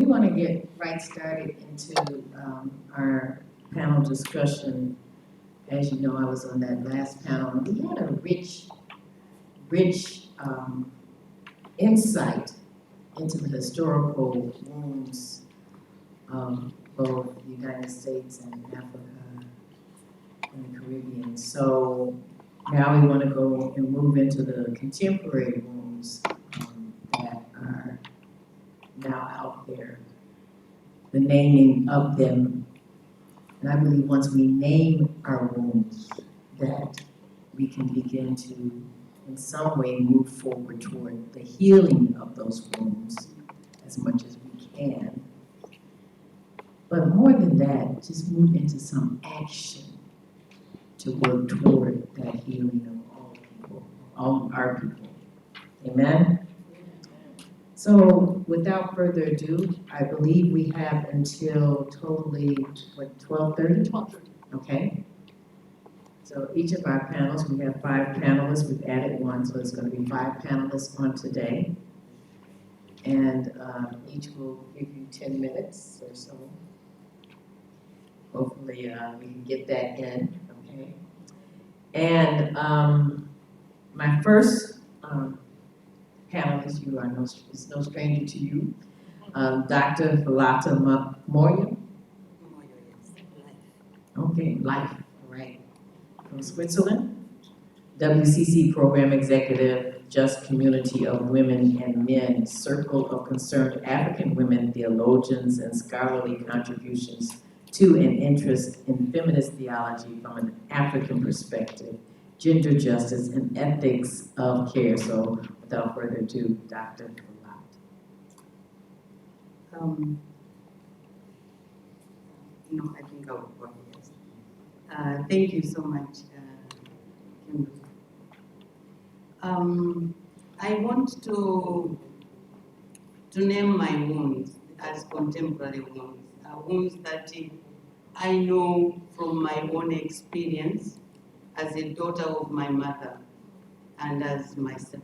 want to get right started into our panel discussion. As you know, I was on that last panel, and we had a rich insight into the historical wounds of both the United States and Africa and the Caribbean. So now we want to go and move into the contemporary wounds that are now out there, the naming of them. And I believe once we name our wounds, that we can begin to, in some way, move forward toward the healing of those wounds as much as we can. But more than that, just move into some action to work toward that healing of all people, all our people. Amen? So without further ado, I believe we have until totally, what, 12:30? 12:30. Okay. So each of our panels, we have 5 panelists. We've added one, so it's going to be 5 panelists on today. And each will give you 10 minutes or so. Hopefully we can get that in, okay? And my first panelist, you are is no stranger to you, Dr. Fulata Moyo. Okay, life, all right. From Switzerland, WCC Program Executive, Just Community of Women and Men, Circle of Concerned African Women Theologians and Scholarly Contributions to an Interest in Feminist Theology from an African Perspective, Gender Justice and Ethics of Care. So without further ado, Dr. Fulata. No, I think I'll go yes. Thank you so much, Kimberley. I want to name my wounds as contemporary wounds, wounds that I know from my own experience as a daughter of my mother and as myself.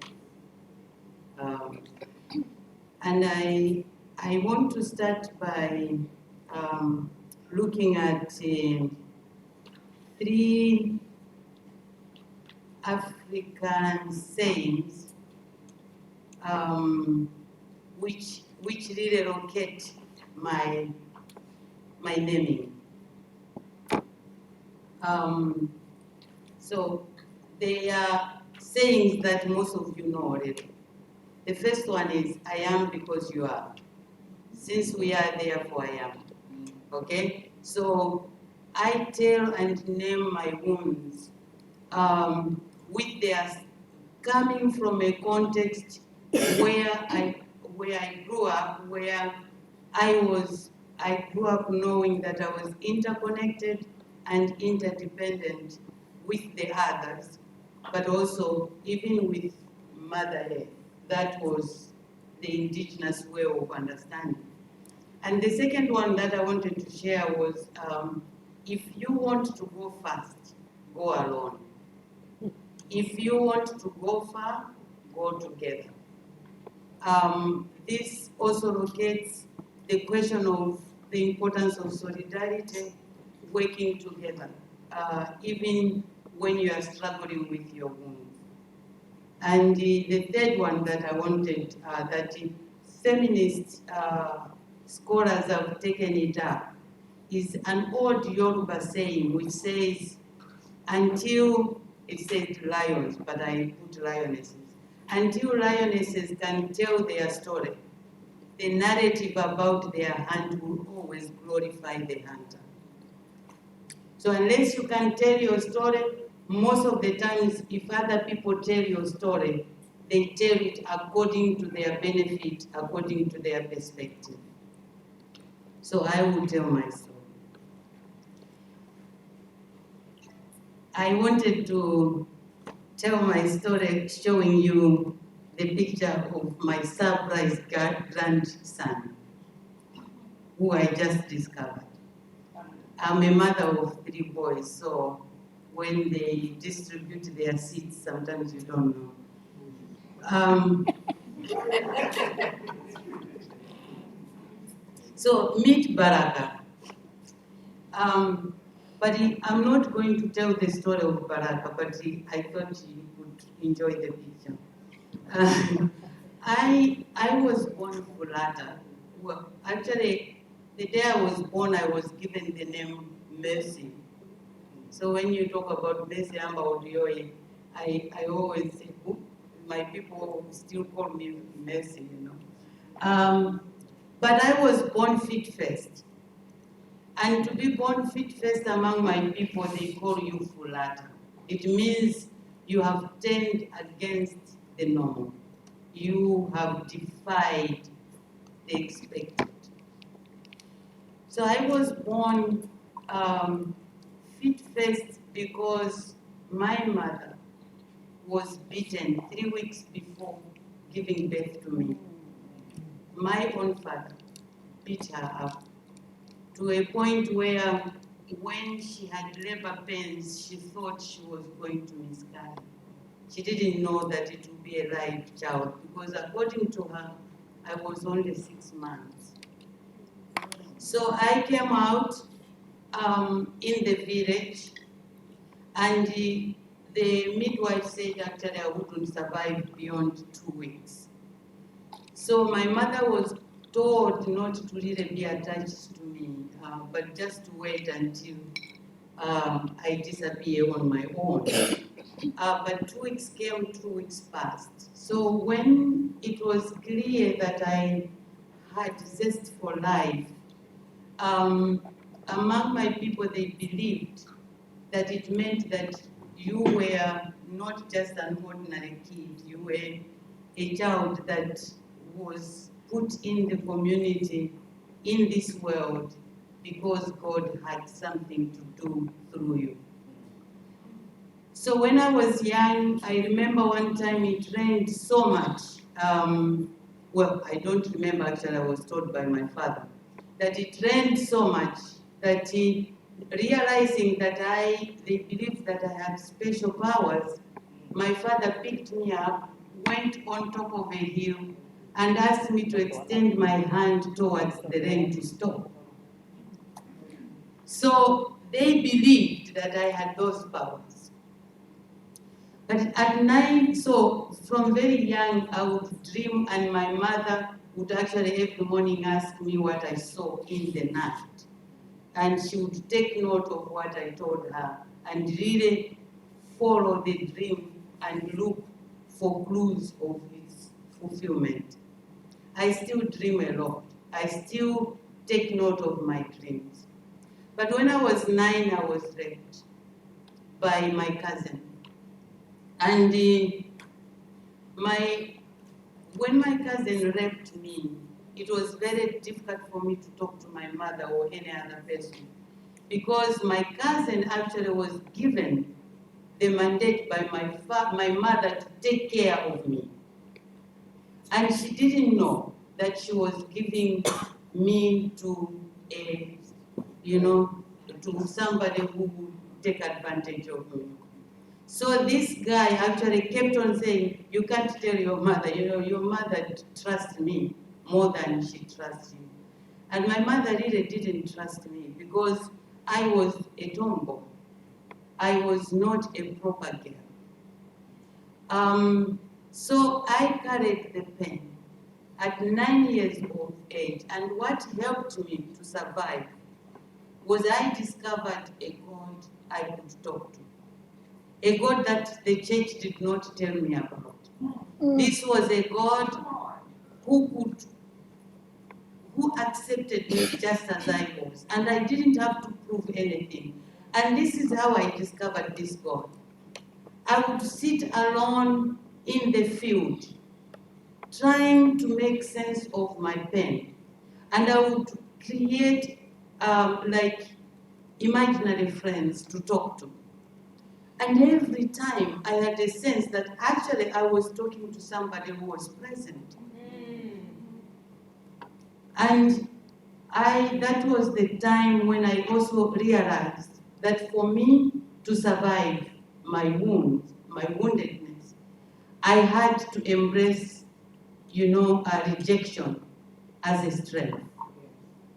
And I want to start by looking at 3 African sayings which really locate my naming. So they are sayings that most of you know already. The first one is, I am because you are. Since we are, therefore I am. Okay? So I tell and name my wounds with their coming from a context where I grew up, where I grew up knowing that I was interconnected and interdependent with the others, but also even with Mother Earth. That was the indigenous way of understanding. And the second one that I wanted to share was, if you want to go fast, go alone. If you want to go far, go together. This also locates the question of the importance of solidarity, working together, even when you are struggling with your wounds. And the third one that I wanted, that feminist scholars have taken it up, is an old Yoruba saying which says, until, it says lions, but I put lionesses, until lionesses can tell their story, the narrative about their hunt will always glorify the hunter. So unless you can tell your story, most of the times, if other people tell your story, they tell it according to their benefit, according to their perspective. So I will tell my story. I wanted to tell my story showing you the picture of my surprise grandson, who I just discovered. I'm a mother of 3 boys, so when they distribute their seats, sometimes you don't know. So meet Baraka. But I'm not going to tell the story of Baraka, but I thought you would enjoy the picture. I was born Fulata. Well, actually, the day I was born, I was given the name Mercy. So when you talk about Mercy Amba Odioye, I always say, "Ooh," my people still call me Mercy, you know. But I was born fit first. And to be born fit first among my people, they call you Fulata. It means you have turned against the norm. You have defied the expected. So I was born fit first because my mother was beaten 3 weeks before giving birth to me. My own father beat her up to a point where when she had labor pains, she thought she was going to miscarry. She didn't know that it would be a live child because according to her, I was only 6 months. So I came out in the village, and the midwife said actually I wouldn't survive beyond 2 weeks. So my mother was told not to really be attached to me, but just to wait until I disappear on my own. But 2 weeks came, 2 weeks passed. So when it was clear that I had zest for life, among my people, they believed that it meant that you were not just an ordinary kid, you were a child that was put in the community, in this world, because God had something to do through you. So when I was young, I remember one time it rained so much. Well, I don't remember actually, I was told by my father, that it rained so much that he, realizing that they believed that I had special powers, my father picked me up, went on top of a hill, and asked me to extend my hand towards the rain to stop. So they believed that I had those powers. But at 9, so from very young, I would dream, and my mother would actually every morning ask me what I saw in the night. And she would take note of what I told her and really follow the dream and look for clues of its fulfillment. I still dream a lot. I still take note of my dreams. But when I was 9, I was raped by my cousin. And when my cousin raped me, it was very difficult for me to talk to my mother or any other person, because my cousin actually was given the mandate by my mother to take care of me. And she didn't know that she was giving me to to somebody who would take advantage of me. So this guy actually kept on saying, you can't tell your mother, your mother trusts me more than she trusts you. And my mother really didn't trust me because I was a tomboy. I was not a proper girl. So I carried the pain at 9 years of age, and what helped me to survive was I discovered a God I could talk to. A God that the church did not tell me about. This was a God who accepted me just as I was, and I didn't have to prove anything. And this is how I discovered this God. I would sit alone in the field, trying to make sense of my pain, and I would create like imaginary friends to talk to. And every time I had a sense that actually I was talking to somebody who was present. And that was the time when I also realized that for me to survive my wounds, my woundedness, I had to embrace, a rejection as a strength.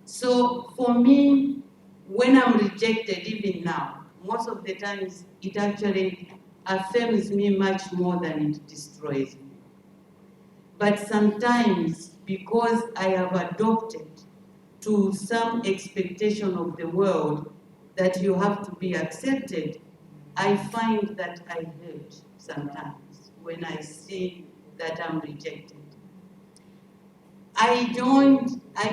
So for me, when I'm rejected, even now, most of the times it actually affirms me much more than it destroys me. But sometimes, because I have adopted to some expectation of the world that you have to be accepted, I find that I hurt sometimes when I see that I'm rejected. I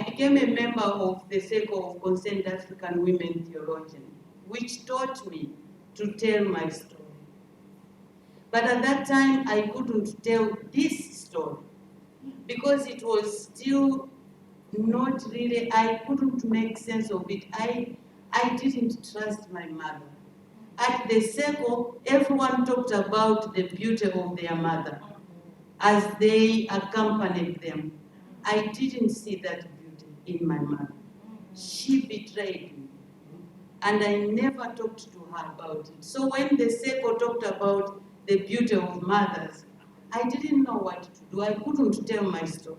became a member of the Circle of Concerned African Women Theologians, which taught me to tell my story. But at that time, I couldn't tell this story because it was still not really, I couldn't make sense of it. I didn't trust my mother. At the circle, everyone talked about the beauty of their mother as they accompanied them. I didn't see that beauty in my mother. She betrayed me, and I never talked to her about it. So when the circle talked about the beauty of mothers, I didn't know what to do. I couldn't tell my story.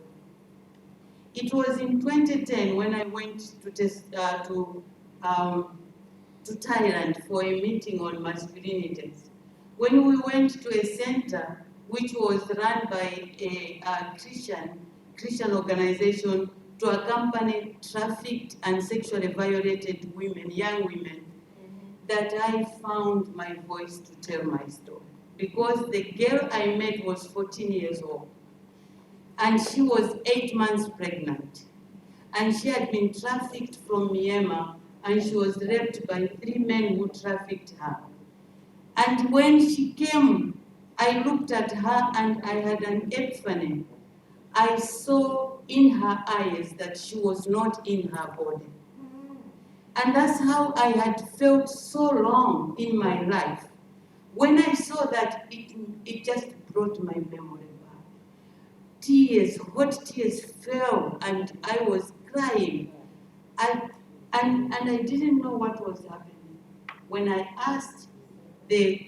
It was in 2010 when I went to Thailand for a meeting on masculinities. When we went to a center which was run by a Christian organization to accompany trafficked and sexually violated women, young women, that I found my voice to tell my story. Because the girl I met was 14 years old, and she was 8 months pregnant. And she had been trafficked from Myanmar, and she was raped by 3 men who trafficked her. And when she came, I looked at her and I had an epiphany. I saw in her eyes that she was not in her body. And that's how I had felt so long in my life. When I saw that, it just brought my memory back. Tears, hot tears fell, and I was crying. And I didn't know what was happening. When I asked the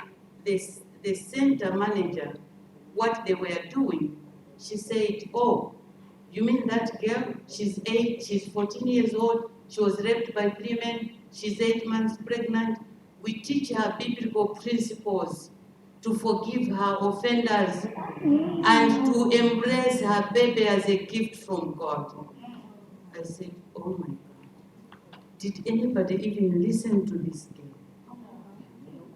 center manager what they were doing, she said, "Oh, you mean that girl? She's 14 years old, she was raped by 3 men, she's 8 months pregnant. We teach her biblical principles to forgive her offenders and to embrace her baby as a gift from God." I said, "Oh my God, did anybody even listen to this girl?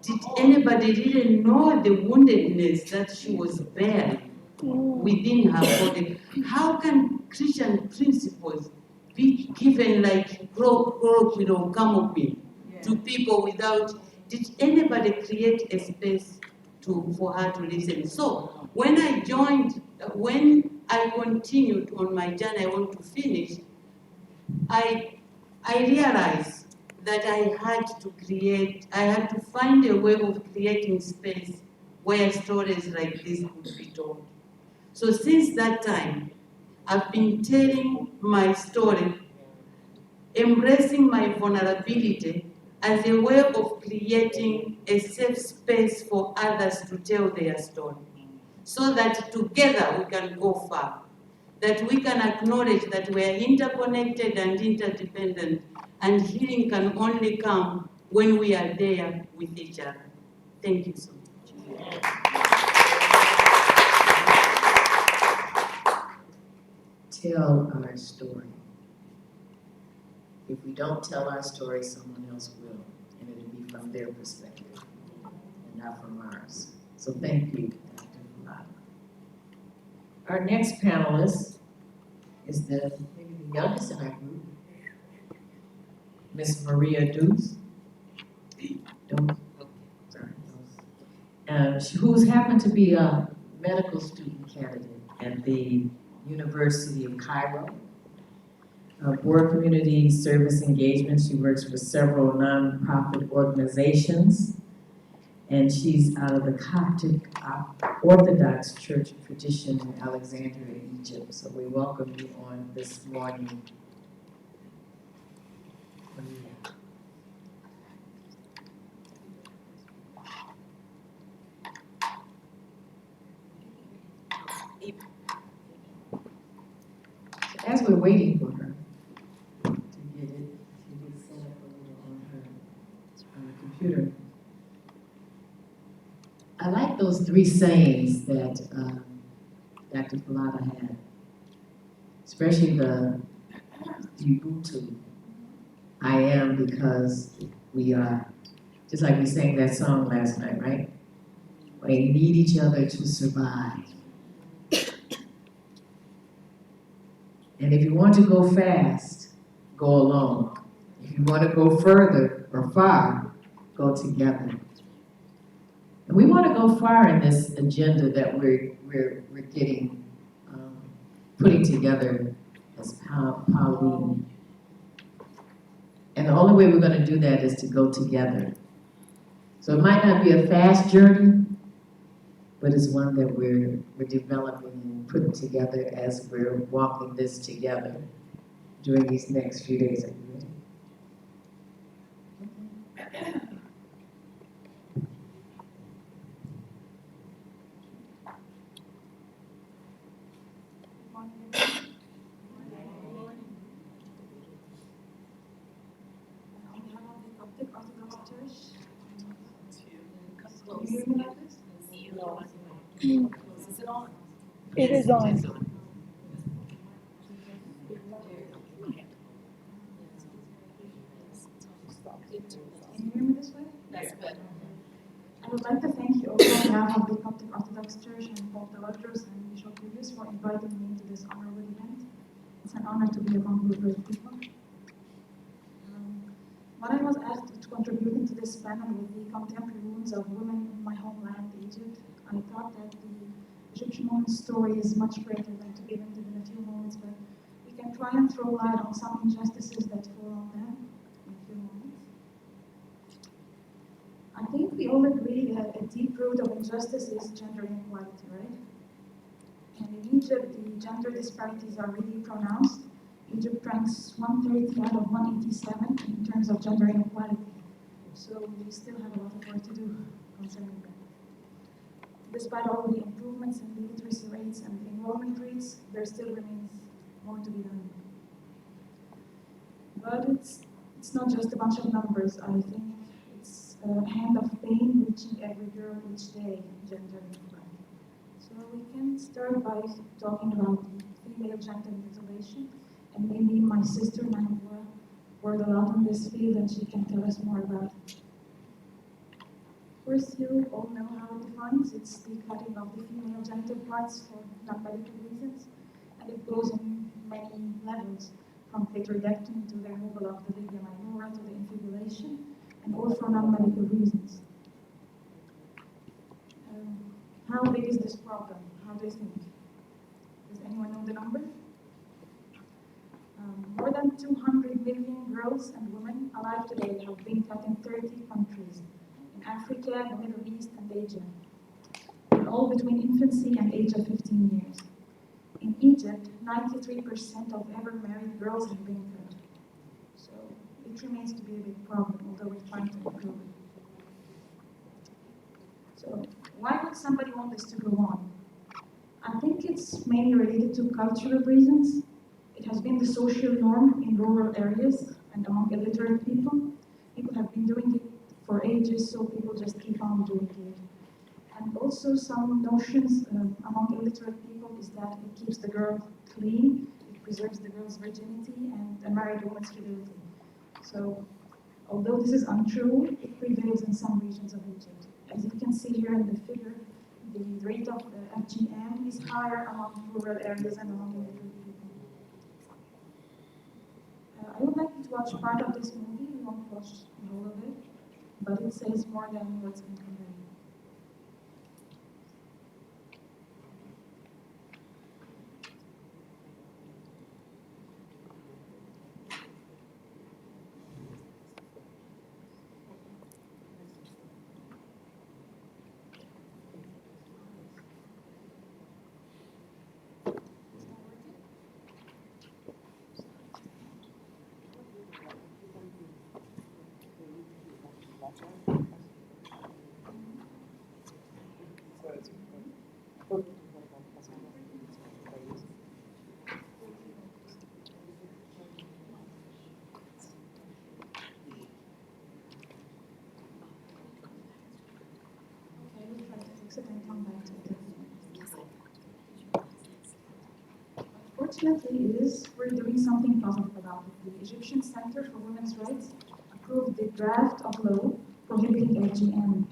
Did anybody really know the woundedness that she was bearing within her body? How can Christian principles be given like chloroquine or camomile to people without, did anybody create a space for her to listen?" So when I continued on my journey, I want to finish, I realized that I had to find a way of creating space where stories like this could be told. So since that time, I've been telling my story, embracing my vulnerability as a way of creating a safe space for others to tell their story, so that together we can go far, that we can acknowledge that we are interconnected and interdependent, and healing can only come when we are there with each other. Thank you so much. Tell our story. If we don't tell our story, someone else will, and it'll be from their perspective and not from ours. So thank you, Dr. Fulata. Our next panelist is maybe the youngest in our group, Miss Maria Dous. Who's happened to be a medical student candidate at the University of Cairo. Board community service engagement. She works for several nonprofit organizations, and she's out of the Coptic Orthodox Church tradition in Alexandria, Egypt. So we welcome you on this morning. As we're waiting for her to computer. I like those three sayings that Dr. Fulata had, especially the Ubuntu. I am because we are. Just like we sang that song last night, right? We need each other to survive. And if you want to go fast, go alone. If you want to go further or far, go together. And we want to go far in this agenda that we're getting, putting together as PAWEEN. And the only way we're going to do that is to go together. So it might not be a fast journey, but it's one that we're developing and putting together as we're walking this together during these next few days. Are you ready? It is on. Can you hear me this way? That's better. I would like to thank you all on behalf of the Coptic Orthodox Church and both the lecturers and Bishop Dous for inviting me to this honorable event. It's an honor to be among you great people. When I was asked to contribute into this panel with the contemporary wounds of women in my homeland, Egypt, I thought that the Egyptian woman's story is much greater than to be limited in a few moments, but we can try and throw light on some injustices that fall on them in a few moments. I think we all agree that a deep root of injustice is gender inequality, right? And in Egypt, the gender disparities are really pronounced. Egypt ranks 130 out of 187 in terms of gender inequality. So we still have a lot of work to do concerning that. Despite all the improvements in the literacy rates and the enrollment rates, there still remains more to be done. But it's not just a bunch of numbers. I think it's a hand of pain reaching every girl each day in gender inequality. So we can start by talking about the female gender mutilation, and maybe my sister Landrau worked a lot in this field and she can tell us more about it. Of course, you all know how it defines. It's the cutting of the female genital parts for non-medical reasons, and it goes in many levels, from clitoridectomy to the removal of the labia minora to the infibulation, and all for non-medical reasons. How big is this problem? How do you think? Does anyone know the number? More than 200 million girls and women alive today have been cut in 30 countries, in Africa, the Middle East, and Asia, and all between infancy and age of 15 years. In Egypt, 93% of ever married girls have been cut. So it remains to be a big problem, although we're trying to improve it. So why would somebody want this to go on? I think it's mainly related to cultural reasons. It has been the social norm in rural areas and among illiterate people. People have been doing it for ages, so people just keep on doing it. And also some notions among illiterate people is that it keeps the girl clean, it preserves the girl's virginity and a married woman's fidelity. So, although this is untrue, it prevails in some regions of Egypt. As you can see here in the figure, the rate of FGM is higher among rural areas and among illiterate people. I would like you to watch part of this movie. We won't watch the whole of it, but it says more than what's been conveyed. come back to it. Fortunately, we're doing something positive about it. The Egyptian Center for Women's Rights approved the draft of law prohibiting FGM.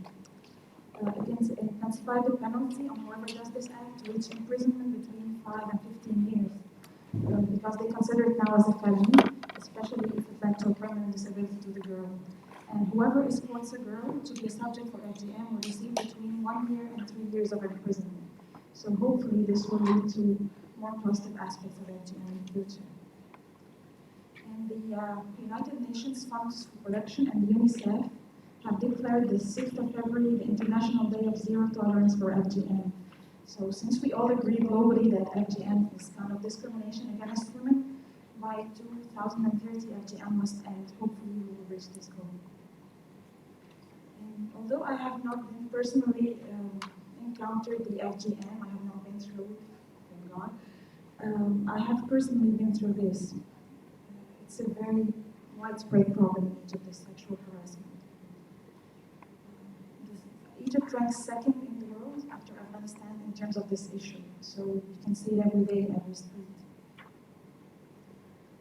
It intensified the penalty on whoever does this act to reach imprisonment between 5 and 15 years. Because they consider it now as a felony, especially if it led to a permanent disability to the girl. And whoever escorts a girl to be a subject for FGM will receive between 1 year and 3 years of imprisonment. So hopefully this will lead to more positive aspects of FGM in the future. And the United Nations Funds for Protection and UNICEF have declared the 6th of February the International Day of Zero Tolerance for FGM. So since we all agree globally that FGM is kind of discrimination against women, by 2030 FGM must end. Hopefully we will reach this goal. And although I have not been personally encountered the FGM, I have not been through it, thank God, I have personally been through this. It's a very widespread problem in Egypt, this sexual harassment. Egypt ranks second in the world after Afghanistan in terms of this issue. So you can see it every day in every street.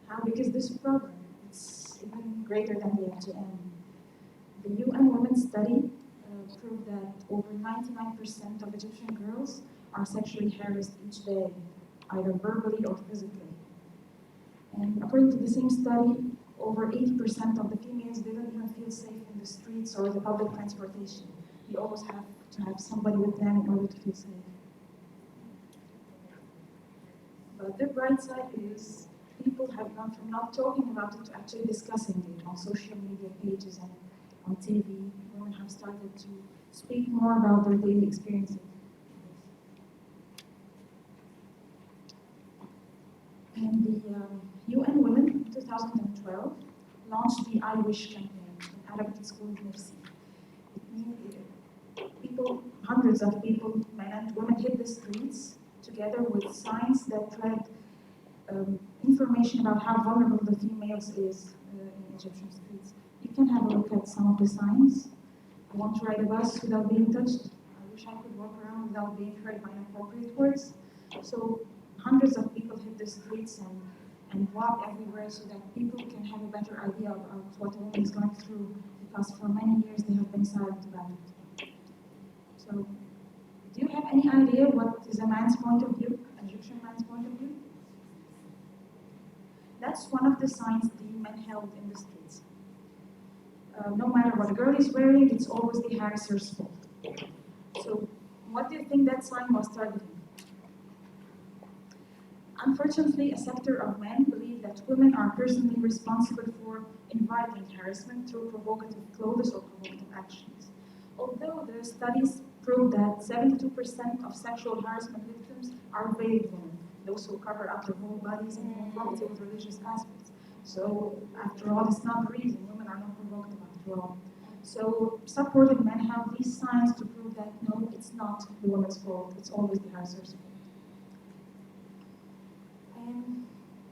How big is this problem? It's even greater than the FGM. The UN Women's study proved that over 99% of Egyptian girls are sexually harassed each day, either verbally or physically. And according to the same study, over 80% of the females didn't even feel safe in the streets or the public transportation. You always have to have somebody with them in order to feel safe. But the bright side is people have gone from not talking about it to actually discussing it on social media pages and on TV. Women have started to speak more about their daily experiences. And the UN Women in 2012 launched the I Wish campaign. In Arabic it's called Nifsi. People, hundreds of people, men and women, hit the streets together with signs that read information about how vulnerable the females is in Egyptian streets. You can have a look at some of the signs. I want to ride a bus without being touched. I wish I could walk around without being hurt by inappropriate words. So hundreds of people hit the streets and walk everywhere so that people can have a better idea of what a woman is going through, because for many years they have been silent about it. So, do you have any idea what is a man's point of view, an Egyptian man's point of view? That's one of the signs the men held in the streets. No matter what a girl is wearing, it's always the harasser's fault. So, what do you think that sign was targeting? Unfortunately, a sector of men believe that women are personally responsible for inviting harassment through provocative clothes or provocative actions. Although the studies prove that 72% of sexual harassment victims are veiled women, those who cover up their whole bodies in conformity with religious aspects. So, after all, it's not the reason. Women are not provocative after all. So, supportive men have these signs to prove that no, it's not the woman's fault, it's always the harasser's fault. And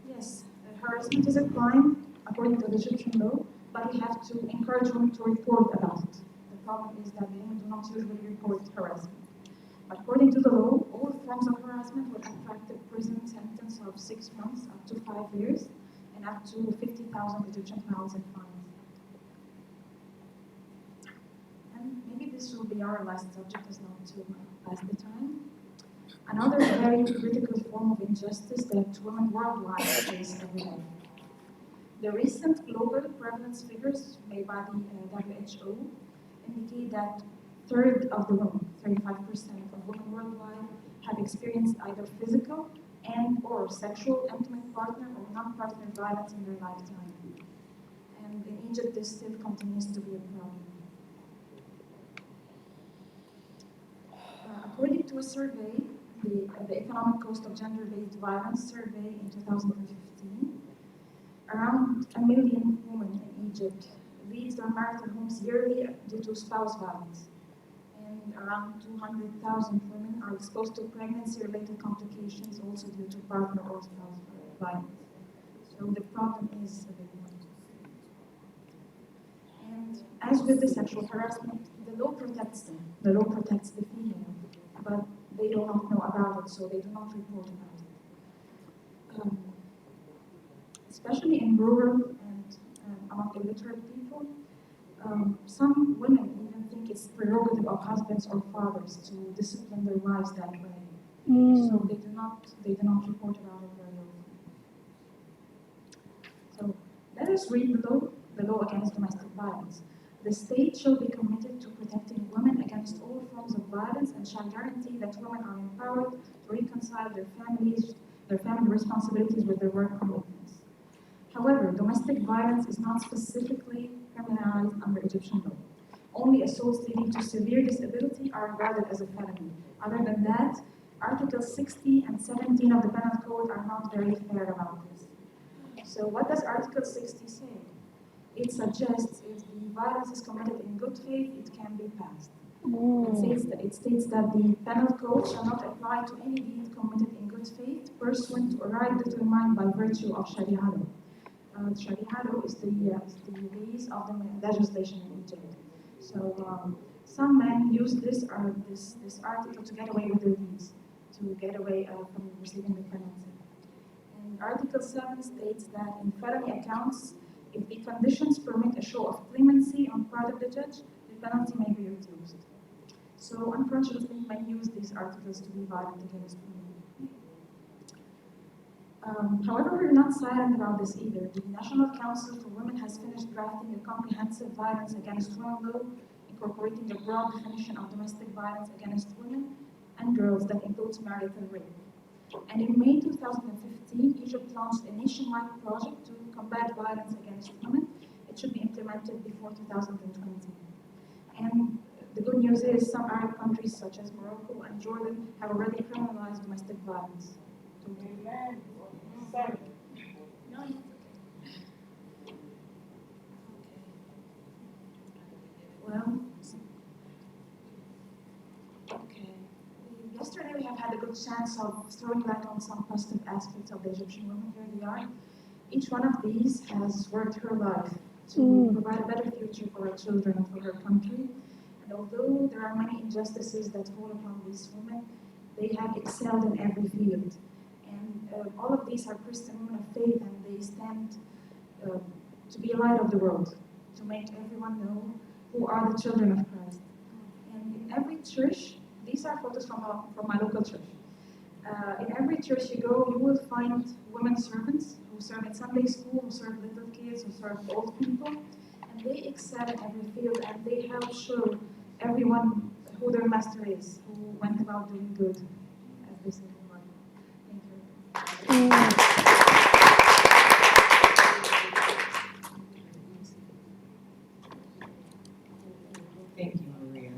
yes, harassment is a crime according to the Egyptian law, but we have to encourage women to report about it. The problem is that women do not usually report harassment. According to the law, all forms of harassment will attract a prison sentence of 6 months up to 5 years and up to 50,000 Egyptian pounds in fines. And maybe this will be our last subject as not to pass the time. Another very critical form of injustice that women worldwide face every day. The recent global prevalence figures made by the WHO indicate that a third of the women, 35% of women worldwide, have experienced either physical and or sexual intimate partner or non-partner violence in their lifetime. And in Egypt, this still continues to be a problem. According to a survey, the Economic Cost of Gender-Based Violence survey in 2015, around 1 million women in Egypt leave their marital homes yearly due to spouse violence. And around 200,000 women are exposed to pregnancy-related complications also due to partner or spouse violence. So the problem is a big one. And as with the sexual harassment, the law protects them. The law protects the female. but they do not know about it, so they do not report about it. Especially in rural and among illiterate people, some women even think it's prerogative of husbands or fathers to discipline their wives that way. So they do not report about it very often. So let us read the law against domestic violence. The state shall be committed to protecting women against all forms of violence and shall guarantee that women are empowered to reconcile their family responsibilities with their work commitments. However, domestic violence is not specifically criminalized under Egyptian law. Only assaults leading to severe disability are regarded as a felony. Other than that, Articles 60 and 17 of the Penal Code are not very fair about this. So what does Article 60 say? It suggests if the violence is committed in good faith, it can be passed. It states that the Penal Code shall not apply to any deed committed in good faith pursuant to a right determined by virtue of Sharia law. Sharia law is the base of the legislation in Egypt. So some men use this article to get away with their deeds, to get away from receiving the penalty. And Article 7 states that in felony accounts, if the conditions permit a show of clemency on part of the judge, the penalty may be reduced. So unfortunately, men use these articles to be violent against women. However, we're not silent about this either. The National Council for Women has finished drafting a comprehensive violence against women law, incorporating a broad definition of domestic violence against women and girls that includes marital rape. And in May 2015, Egypt launched a nationwide project to combat violence against women. It should be implemented before 2020. And the good news is some Arab countries such as Morocco and Jordan have already criminalized domestic violence. Amen. Sorry. No, it's okay. Well, okay. Yesterday we have had a good chance of throwing light on some positive aspects of the Egyptian women. Here they are. Each one of these has worked her life to provide a better future for her children and for her country. And although there are many injustices that fall upon these women, they have excelled in every field. And all of these are Christian women of faith, and they stand to be a light of the world, to make everyone know who are the children of Christ. And in every church, these are photos from my local church. In every church you go, you will find women servants who serve in Sunday school, who serve little kids, who serve old people, and they excel in every field, and they help show everyone who their master is, who went about doing good, as they say in the Bible. Thank you. Thank you, Maria.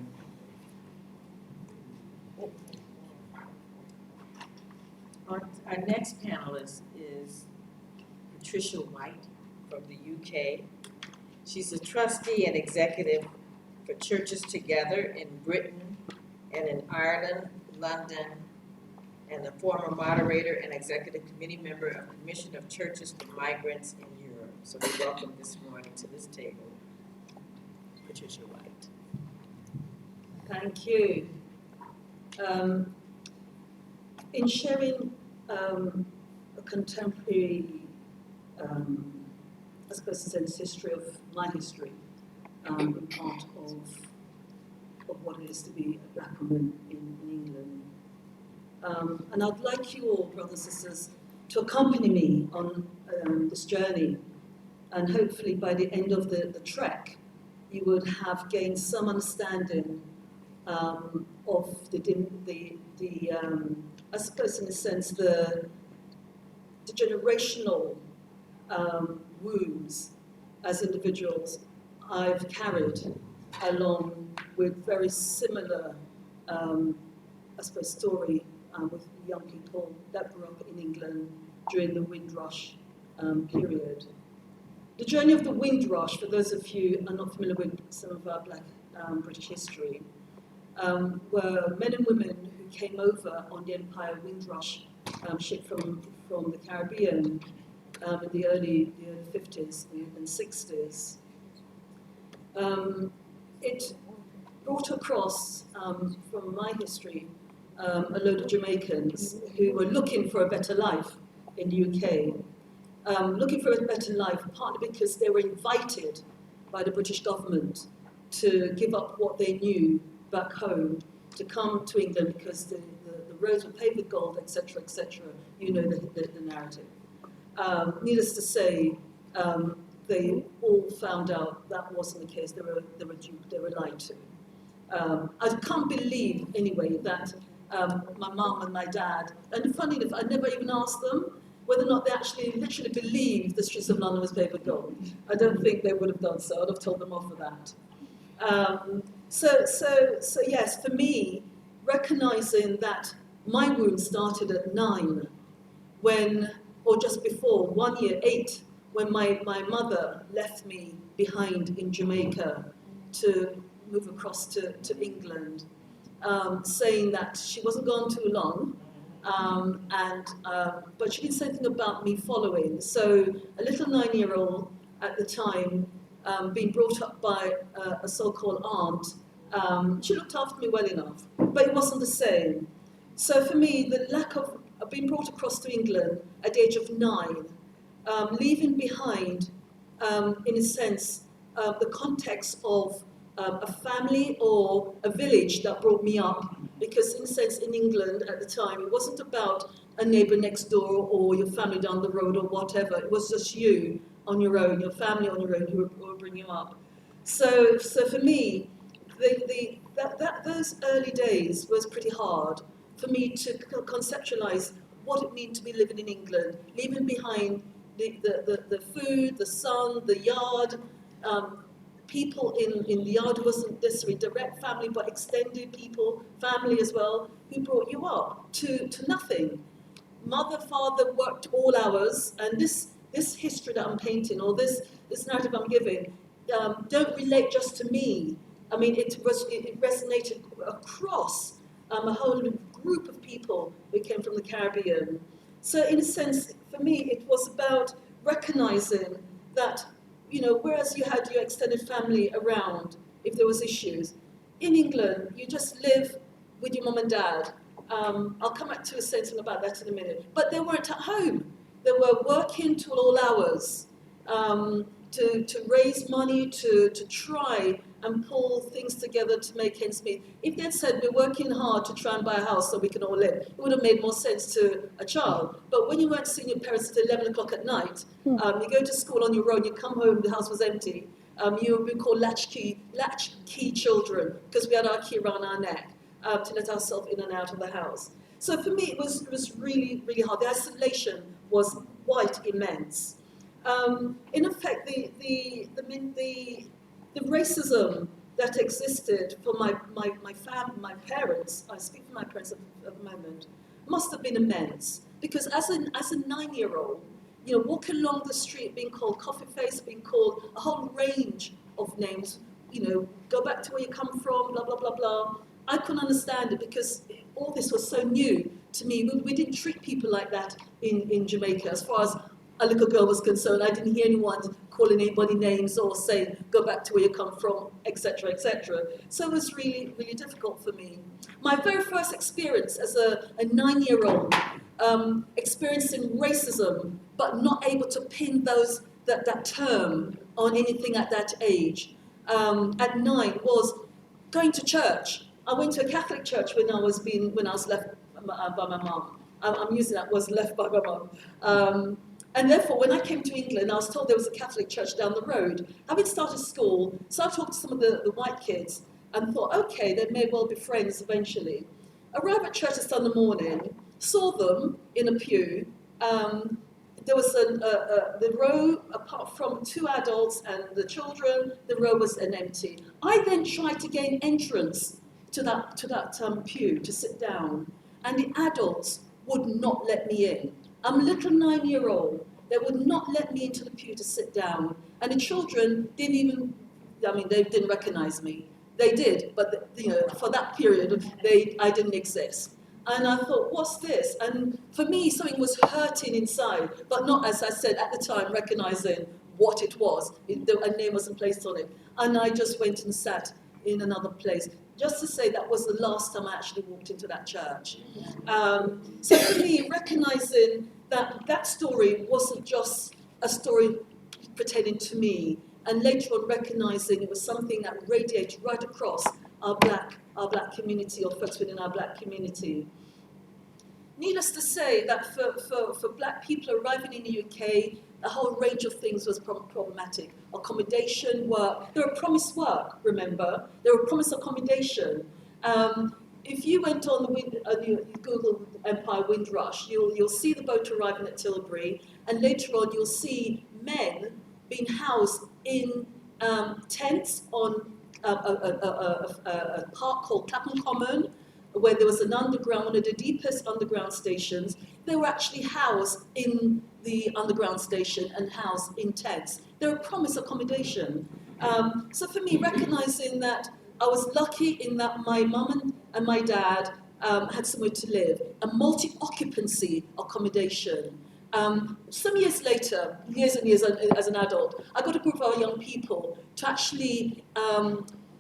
Our next panelist is Patricia White from the UK. She's a trustee and executive for Churches Together in Britain and in Ireland, London, and a former moderator and executive committee member of the Commission of Churches for Migrants in Europe. So we welcome this morning to this table, Patricia White. Thank you. In sharing a contemporary, I suppose, sense history of my history, part of what it is to be a black woman in England. And I'd like you all, brothers and sisters, to accompany me on this journey. And hopefully by the end of the trek, you would have gained some understanding of I suppose in a sense, the generational wounds as individuals I've carried along with very similar, I suppose, story with young people that grew up in England during the Windrush period. The journey of the Windrush, for those of you who are not familiar with some of our Black British history, were men and women who came over on the Empire Windrush ship from the Caribbean in the early 50s and 60s. It brought across, from my history, a load of Jamaicans who were looking for a better life in the UK, looking for a better life, partly because they were invited by the British government to give up what they knew back home, to come to England because the roads were paved with gold, etc., etc. You know the narrative. Needless to say, they all found out that wasn't the case. They were duped, they were lied to. I can't believe, anyway, that my mum and my dad, and funny enough, I never even asked them whether or not they actually literally believed the streets of London was paved with gold. I don't think they would have done so. I'd have told them off for that. So yes, for me, recognizing that my wound started at 9, when, or just before, 1 year, 8, when my mother left me behind in Jamaica to move across to England, saying that she wasn't gone too long, but she didn't say anything about me following. So a little 9-year-old at the time, being brought up by a so-called aunt, she looked after me well enough, but it wasn't the same. So for me, the lack of being brought across to England at the age of 9, leaving behind, in a sense, the context of a family or a village that brought me up, because in a sense in England at the time, it wasn't about a neighbour next door or your family down the road or whatever. It was just you on your own, your family on your own who were bringing you up. So for me, those early days was pretty hard for me to conceptualize what it meant to be living in England, leaving behind the food, the sun, the yard, people in the yard who wasn't necessarily direct family, but extended people, family as well, who brought you up to nothing. Mother, father worked all hours, and this history that I'm painting, or this narrative I'm giving, don't relate just to me. I mean, it resonated across a whole group of people who came from the Caribbean. So in a sense, for me, it was about recognizing that, you know, whereas you had your extended family around if there was issues, in England, you just live with your mum and dad. I'll come back to a sentence about that in a minute. But they weren't at home. They were working till all hours to raise money, to try and pull things together to make ends meet. If they'd said, we're working hard to try and buy a house so we can all live, it would have made more sense to a child. But when you weren't seeing your parents at 11 o'clock at night, you go to school on your own, you come home, the house was empty, you would be called latchkey children, because we had our key around our neck to let ourselves in and out of the house. So for me, it was really, really hard. The isolation was quite immense. In effect, the racism that existed for my parents, I speak for my parents at the moment, must have been immense. Because as a 9-year-old, you know, walking along the street being called coffee face, being called a whole range of names, you know, go back to where you come from, blah, blah, blah, blah. I couldn't understand it because all this was so new to me. We didn't treat people like that in Jamaica. As far as a little girl was concerned, I didn't hear anyone calling anybody names or saying, go back to where you come from, etc., etc. So it was really, really difficult for me. My very first experience as a 9-year-old, experiencing racism, but not able to pin that term on anything at that age, at 9, was going to church. I went to a Catholic church when I was left by my mum. I'm using that, was left by my mum. And therefore, when I came to England, I was told there was a Catholic church down the road. Having started school, so I talked to some of the white kids and thought, okay, they may well be friends eventually. Arrived at church on Sunday morning, saw them in a pew. There was the row, apart from 2 adults and the children, the row was empty. I then tried to gain entrance to that pew to sit down, and the adults would not let me in. I'm a little 9-year-old. They would not let me into the pew to sit down. And the children didn't even, they didn't recognize me. They did, but for that period, I didn't exist. And I thought, what's this? And for me, something was hurting inside, but not, as I said, at the time, recognizing what it was. A name wasn't placed on it. And I just went and sat in another place. Just to say that was the last time I actually walked into that church. So for me, recognizing that that story wasn't just a story pertaining to me, and later on recognizing it was something that radiated right across our black community, or folks within our black community. Needless to say that for black people arriving in the UK, a whole range of things was problematic. Accommodation, work. They were promised work, remember? They were promised accommodation. If you went on you Google Empire Windrush, you'll see the boat arriving at Tilbury, and later on you'll see men being housed in tents on a park called Clapham Common, where there was an underground, one of the deepest underground stations. They were actually housed in the underground station and housed in tents. They were promised accommodation. So for me, recognizing that I was lucky in that my mum and my dad had somewhere to live, a multi-occupancy accommodation. Some years later, years and years as an adult, I got a group of our young people to actually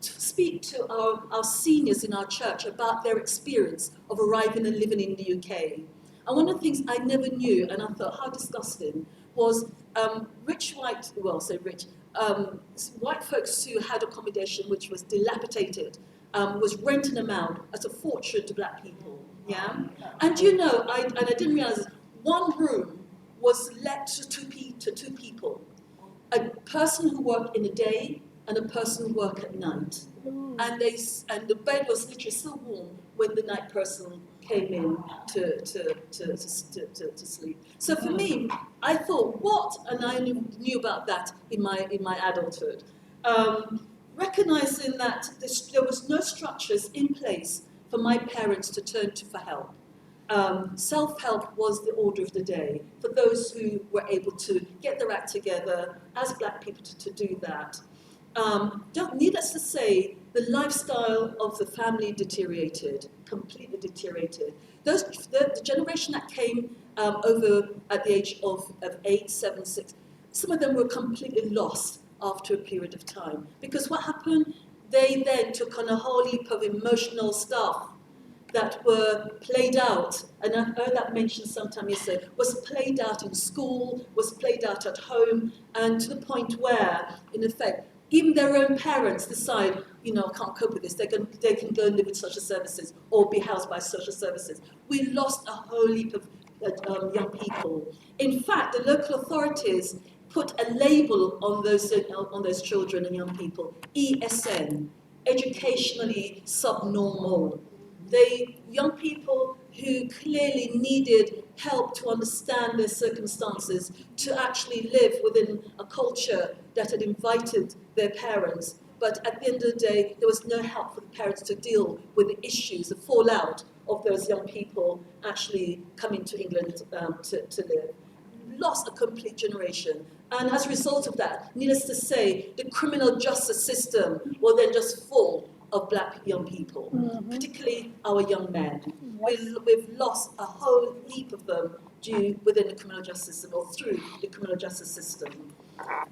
to speak to our seniors in our church about their experience of arriving and living in the UK. And one of the things I never knew, and I thought, how disgusting, was white folks who had accommodation which was dilapidated, was renting them out at a fortune to black people, yeah? And you know, I didn't realize this, one room was let to two people, a person who worked in the day and a person who worked at night. And the bed was literally so warm when the night person came in to sleep. So for me, I thought, what? And I knew about that in my adulthood. Recognizing that there was no structures in place for my parents to turn to for help. Self-help was the order of the day for those who were able to get their act together as black people to do that. Needless to say, the lifestyle of the family deteriorated, completely deteriorated. The generation that came over at the age of 8, 7, 6, some of them were completely lost after a period of time. Because what happened? They then took on a whole heap of emotional stuff that were played out, and I heard that mentioned sometime yesterday, was played out in school, was played out at home, and to the point where, in effect, even their own parents decide, you know, I can't cope with this, they can go and live in social services or be housed by social services. We lost a whole heap of young people. In fact, the local authorities put a label on those children and young people, ESN, educationally subnormal. Young people who clearly needed help to understand their circumstances, to actually live within a culture that had invited their parents. But at the end of the day, there was no help for the parents to deal with the issues, the fallout of those young people actually coming to England to live. Lost a complete generation. And as a result of that, needless to say, the criminal justice system will then just full of black young people, particularly our young men. We've lost a whole heap of them within the criminal justice system or through the criminal justice system.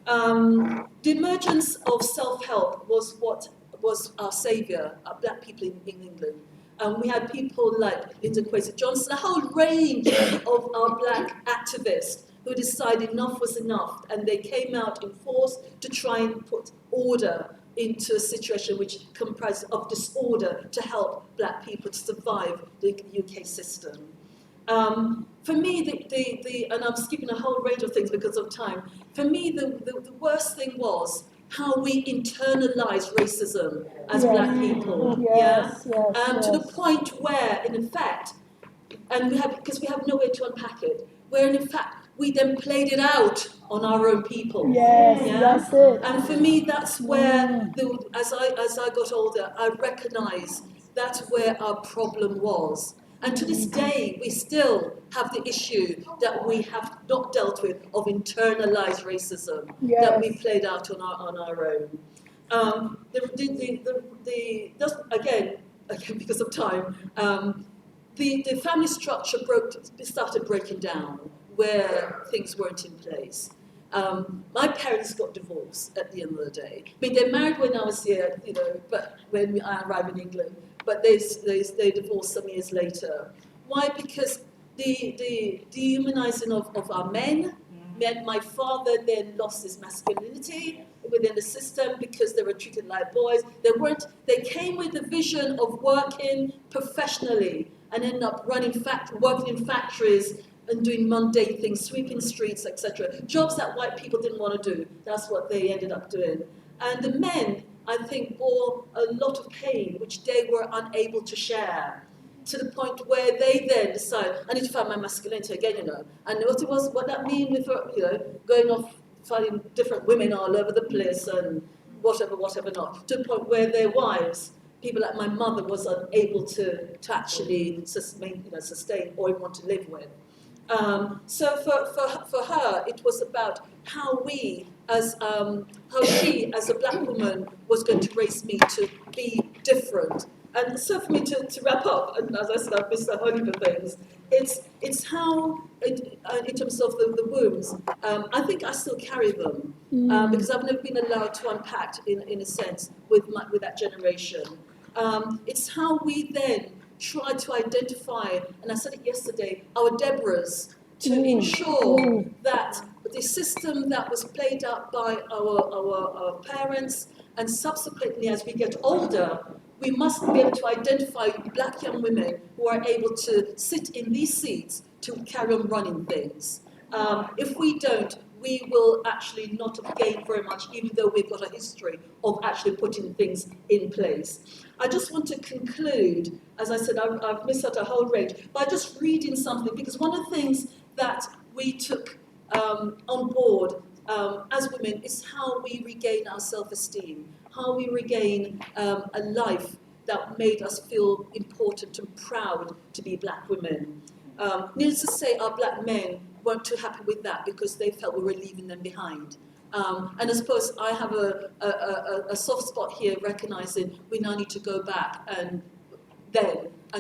The emergence of self-help was what was our saviour, our black people in England. We had people like Linda Kwesi Johnson, a whole range of our black activists who decided enough was enough, and they came out in force to try and put order into a situation which comprised of disorder to help black people to survive the UK system. For me, and I'm skipping a whole range of things because of time, for me the worst thing was how we internalized racism as black people, to the point where, in effect, because we have no way to unpack it, where in fact we then played it out on our own people. That's it. And for me, that's where, as I got older, I recognized that's where our problem was. And to this day, we still have the issue that we have not dealt with of internalized racism that we played out on our own. Again, because of time, the family structure started breaking down where things weren't in place. My parents got divorced at the end of the day. I mean, they married when I was here, but when I arrived in England, but they divorced some years later. Why? Because the dehumanizing of our men meant my father then lost his masculinity within the system because they were treated like boys. They came with the vision of working professionally and ended up working in factories and doing mundane things, sweeping streets, etc. Jobs that white people didn't want to do. That's what they ended up doing. And the men, I think, bore a lot of pain, which they were unable to share, to the point where they then decide, I need to find my masculinity again, And what that mean with, going off, finding different women all over the place and whatever not, to the point where their wives, people like my mother, was unable to actually sustain or even want to live with. So for her, it was about how she as a black woman was going to raise me to be different. And so for me to wrap up, and as I said, I've missed a whole heap of things, it's how, in terms of the wounds, I think I still carry them, because I've never been allowed to unpack, in a sense, with that generation. It's how we then try to identify, and I said it yesterday, our Deborahs, to ensure that the system that was played out by our parents, and subsequently as we get older, we must be able to identify black young women who are able to sit in these seats to carry on running things. If we don't, we will actually not have gained very much, even though we've got a history of actually putting things in place. I just want to conclude, as I said, I've missed out a whole range, by just reading something, because one of the things that we took on board as women is how we regain our self-esteem, how we regain a life that made us feel important and proud to be black women. Needless to say, our black men weren't too happy with that because they felt we were leaving them behind. And I suppose I have a soft spot here, recognizing we now need to go back and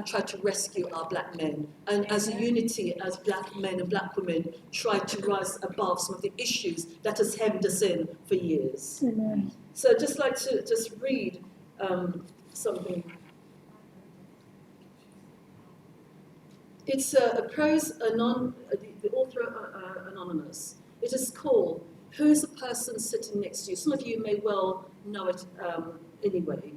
try to rescue our black men. And as a unity, as black men and black women, try to rise above some of the issues that has hemmed us in for years. Amen. So I'd just like to read something. It's a prose, the author anonymous. It is called, Who is the Person Sitting Next to You? Some of you may well know it anyway.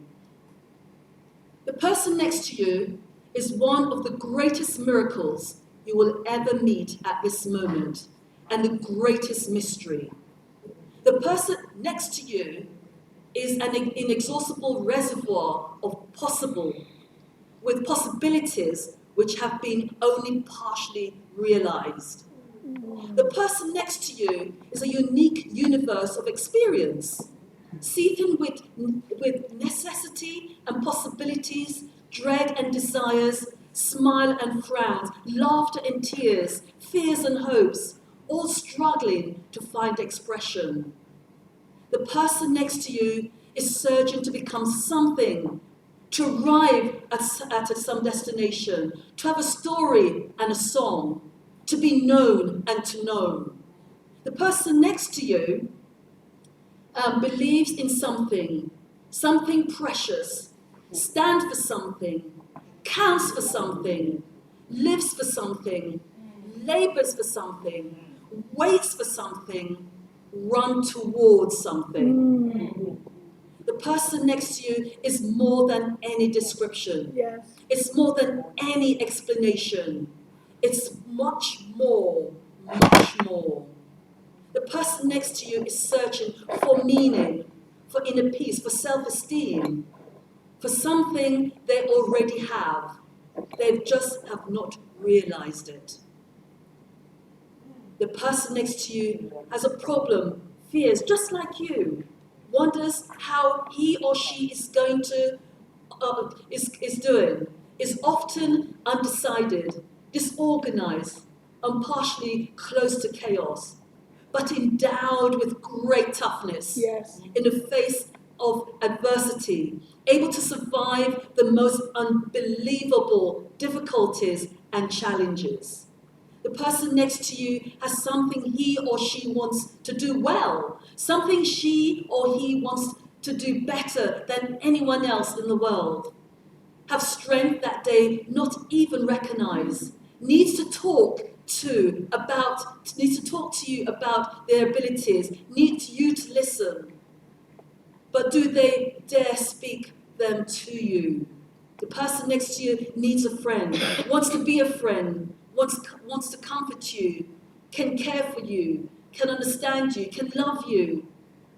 The person next to you is one of the greatest miracles you will ever meet at this moment, and the greatest mystery. The person next to you is an inexhaustible reservoir of with possibilities which have been only partially realized. The person next to you is a unique universe of experience, seething with necessity and possibilities, dread and desires, smile and frowns, laughter and tears, fears and hopes, all struggling to find expression. The person next to you is searching to become something, to arrive at some destination, to have a story and a song, to be known and to know. The person next to you believes in something precious, stands for something, counts for something, lives for something, labors for something, waits for something, run towards something. The person next to you is more than any description. Yes. It's more than any explanation. It's much more, much more. The person next to you is searching for meaning, for inner peace, for self-esteem, for something they already have. They just have not realized it. The person next to you has a problem, fears, just like you, wonders how he or she is going to, is doing, is often undecided, disorganized, and partially close to chaos, but endowed with great toughness. Yes. In the face of adversity, able to survive the most unbelievable difficulties and challenges. The person next to you has something he or she wants to do well, something she or he wants to do better than anyone else in the world. Have strength that they not even recognize, needs to talk to you about their abilities, needs you to listen. But do they dare speak them to you? The person next to you needs a friend, wants to be a friend, wants to comfort you, can care for you, can understand you, can love you.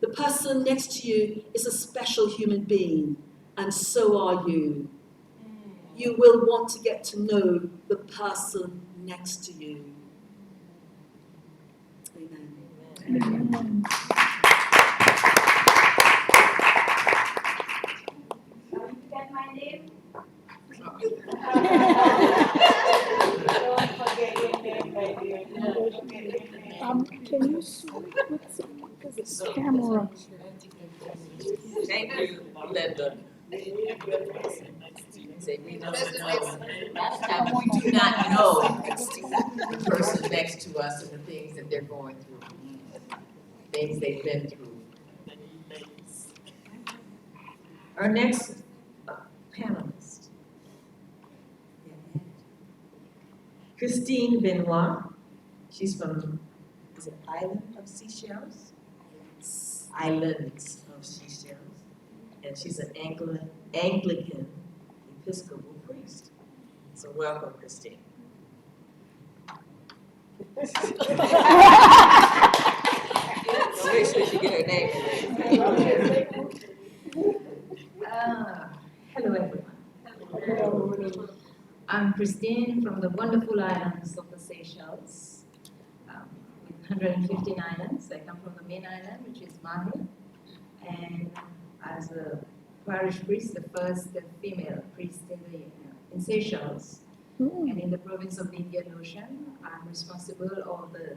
The person next to you is a special human being, and so are you. You will want to get to know the person next to you. Amen. Get my name? Don't forget your name, my dear. Don't forget your name. Can you switch with this camera? Thank you, Linda. Say we don't know. We do not know the person next to us and the things that they're going through, things they've been through. Our next panelist, Christine Benoit. She's from, is it Island of Seychelles? Islands of Seychelles. And she's an Anglican Episcopal priest. So welcome, Christine. So make sure she get her name in there. Hello, everyone. I'm Christine from the wonderful islands of the Seychelles. With 115 islands. I come from the main island, which is Mahi. And as a parish priest, the first female priest in Seychelles. And in the province of the Indian Ocean, I'm responsible for the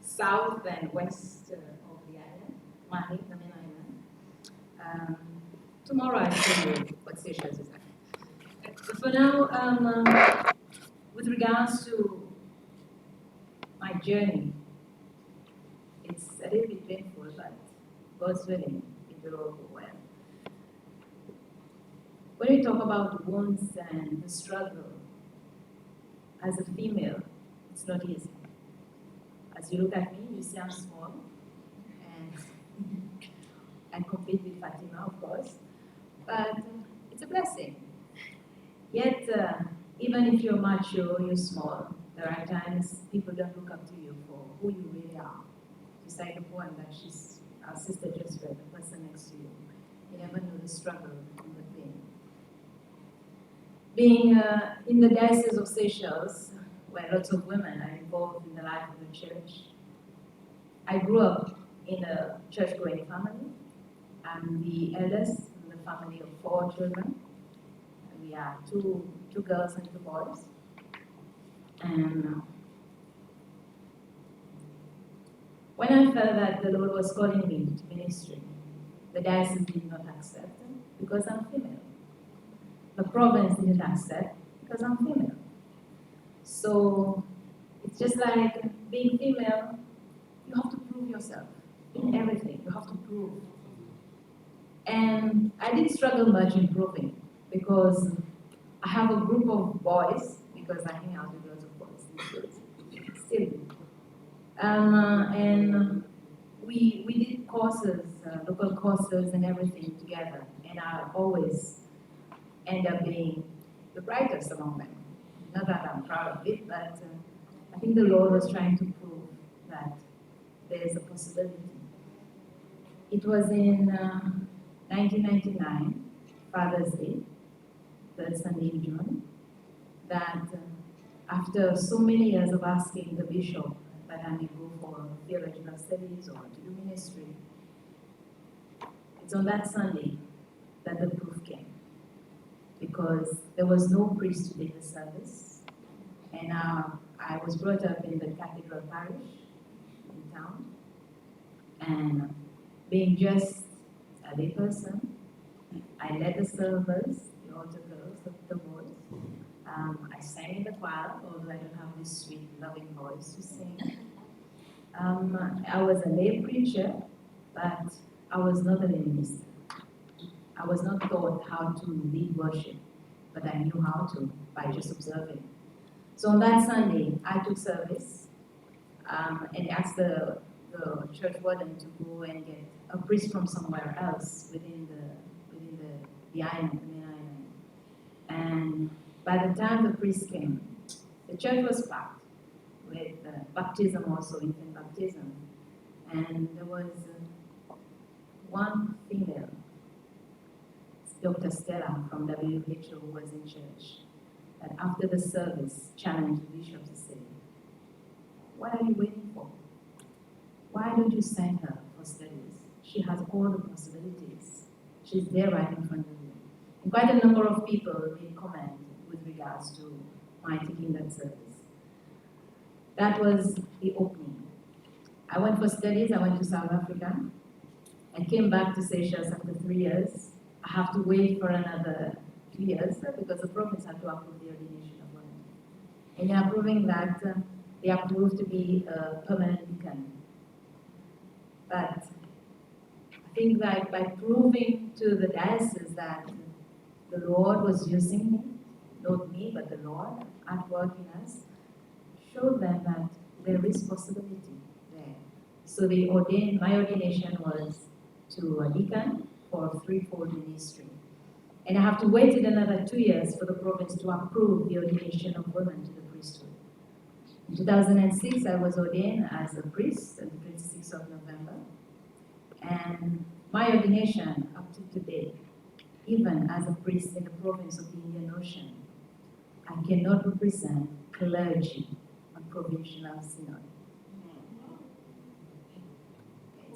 south and west of the island, Mahi, the main island. Tomorrow I'll tell you what Seychelles is like. But for now, with regards to my journey, it's a little bit painful, but God's willing, it will all go well. When we talk about wounds and the struggle, as a female, it's not easy. As you look at me, you see I'm small, and compete with Fatima, of course, but it's a blessing. Yet, even if you're mature, you're small, there are times people don't look up to you for who you really are. Just like the poem that our sister just read, the person next to you. You never know the struggle and the pain. Being in the Diocese of Seychelles, where lots of women are involved in the life of the church, I grew up in a church-going family. I'm the eldest in the family of 4 children. We are two girls and 2 boys. And when I felt that the Lord was calling me to ministry, the diocese did not accept because I'm female. The province didn't accept because I'm female. So it's just like being female, you have to prove yourself in everything. You have to prove. And I didn't struggle much in proving because I have a group of boys, because I hang out with lots of boys these days, still do. And we did courses, local courses and everything together, and I always end up being the brightest among them. Not that I'm proud of it, but I think the Lord was trying to prove that there's a possibility. It was in 1999, Father's Day, 3rd Sunday in June, that after so many years of asking the bishop that I may go for theological studies or to do ministry, it's on that Sunday that the proof came. Because there was no priest to lead the service, and I was brought up in the cathedral parish in town, and being just a lay person, I led the servers, the altar girls, the boys. I sang in the choir, although I don't have this sweet, loving voice to sing. I was a lay preacher, but I was not a lay minister. I was not taught how to lead worship, but I knew how to by just observing. So on that Sunday, I took service and asked the church warden to go and get a priest from somewhere else within the island, the main island. And by the time the priest came, the church was packed with baptism also, infant baptism. And there was one female, Dr. Stella from WHO, who was in church, that after the service challenged the bishop to say, "What are you waiting for? Why don't you send her for studies? She has all the possibilities. She's there right in front of you." And quite a number of people made comment with regards to my taking that service. That was the opening. I went for studies, I went to South Africa. I came back to Seychelles after 3 years. I have to wait for another 2 years because the province had to approve the ordination of women. And in approving that, they approved to be a permanent deacon. But I think that by proving to the diocese that the Lord was using me, not me, but the Lord at work in us, showed them that there is possibility there. So my ordination was to a deacon for a threefold ministry. And I have to wait another 2 years for the province to approve the ordination of women to the priesthood. In 2006, I was ordained as a priest on the 26th of November. And my ordination up to today, even as a priest in the province of the Indian Ocean, I cannot represent clergy on provincial synod.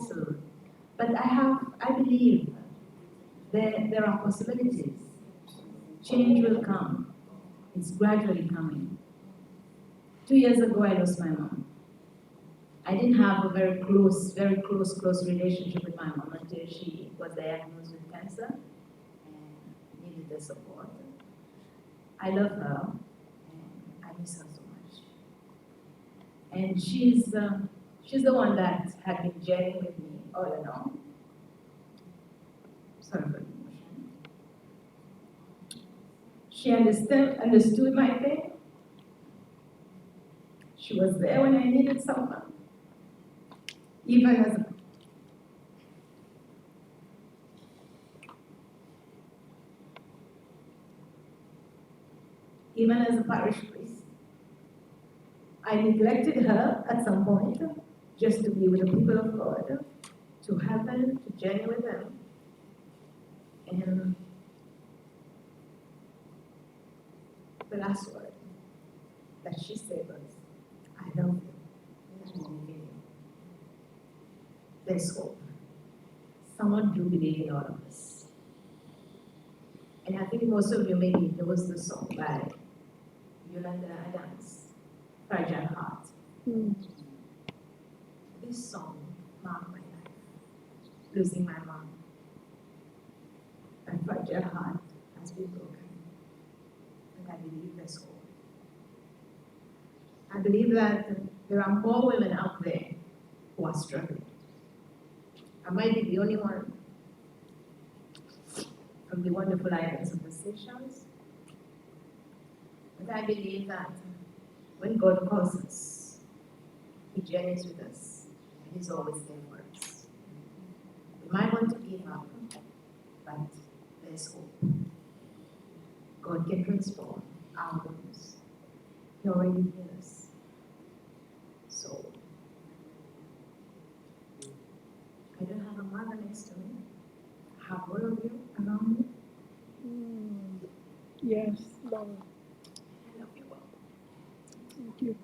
So, but I believe there are possibilities. Change will come. It's gradually coming. 2 years ago, I lost my mom. I didn't have a very close relationship with my mom until she was diagnosed with cancer and needed the support. I love her, and I miss her so much. And she's the one that had been journeying with me all along. Sorry for the emotion. She understood my pain. She was there when I needed someone. Even as a parish priest. I neglected her at some point just to be with the people of God, to help them, to journey with them. And the last word that she said was, "I love you, and I believe in you." There's hope. Someone do believe in all of us. And I think most of you maybe knows the song by Yolanda Adams, Fragile Heart. This song marked my life, losing my mom. My fragile heart has been broken, and I believe there's hope. I believe that there are more women out there who are struggling. I might be the only one from the wonderful islands of the Seychelles, but I believe that when God calls us, He journeys with us, and He's always there for us. We might want to give up, but there's hope. God can transform our wounds. He already healed us. So, I don't have a mother next to me. I have all of you around me. Yes, Lord. I love you all. Thank you.